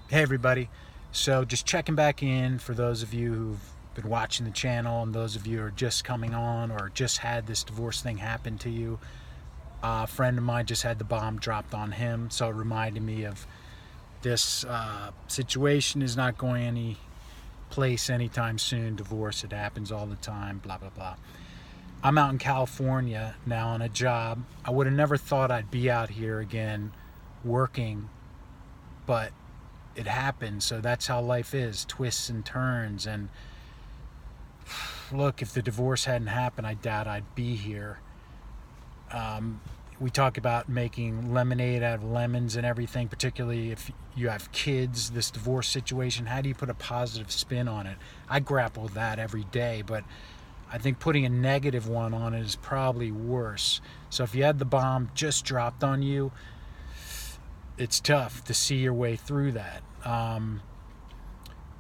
Hey everybody, so just checking back in for those of you who've been watching the channel and those of you who are just coming on or just had this divorce thing happen to you. A friend of mine just had the bomb dropped on him, so it reminded me of this situation is not going any place anytime soon. Divorce, it happens all the time, blah blah blah. I'm out in California now on a job. I would have never thought I'd be out here again working, but it happened. So that's how life is, twists and turns. And look, if the divorce hadn't happened, I doubt I'd be here. We talk about making lemonade out of lemons and everything, particularly if you have kids. This divorce situation, how do you put a positive spin on it? I grapple with that every day, but I think putting a negative one on it is probably worse. So if you had the bomb just dropped on you, it's tough to see your way through that.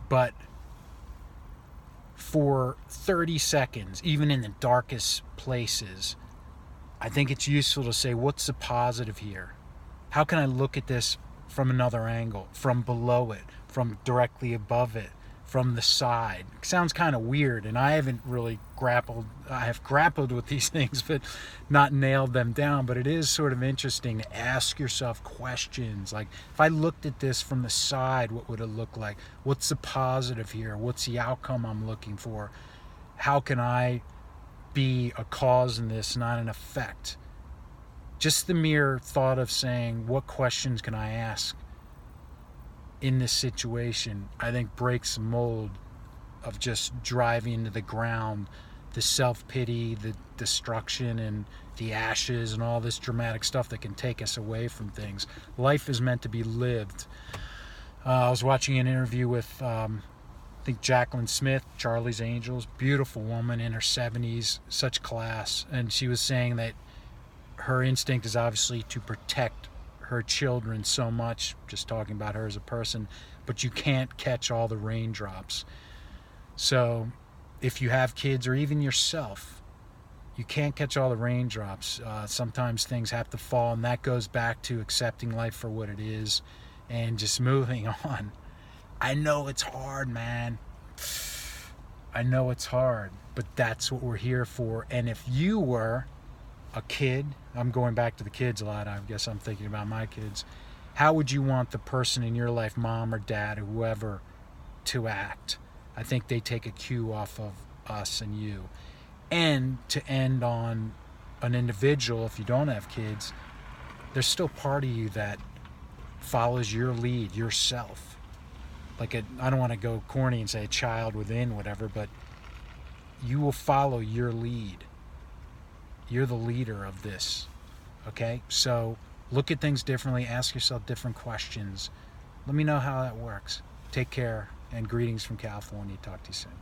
But for 30 seconds, even in the darkest places, I think it's useful to say, what's the positive here? How can I look at this from another angle, from below it, from directly above it, from the side? It sounds kind of weird, and I haven't really I have grappled with these things, but not nailed them down. But it is sort of interesting to ask yourself questions like, if I looked at this from the side, what would it look like? What's the positive here? What's the outcome I'm looking for? How can I be a cause in this, not an effect? Just the mere thought of saying, what questions can I ask in this situation, I think breaks the mold of just driving into the ground the self-pity, the destruction, and the ashes, and all this dramatic stuff that can take us away from things. Life is meant to be lived. I was watching an interview with I think Jacqueline Smith, Charlie's Angels, beautiful woman in her 70s, such class, and she was saying that her instinct is obviously to protect her children so much, just talking about her as a person, but you can't catch all the raindrops. So if you have kids or even yourself, you can't catch all the raindrops. Sometimes things have to fall, and that goes back to accepting life for what it is and just moving on. I know it's hard, man. I know it's hard, but that's what we're here for. And if you were a kid, I'm going back to the kids a lot, I guess I'm thinking about my kids, how would you want the person in your life, mom or dad or whoever, to act? I think they take a cue off of us and you. And to end on an individual, if you don't have kids, there's still part of you that follows your lead, yourself. Like I don't want to go corny and say a child within, whatever, but you will follow your lead. You're the leader of this, okay? So look at things differently, ask yourself different questions. Let me know how that works. Take care, and greetings from California. Talk to you soon.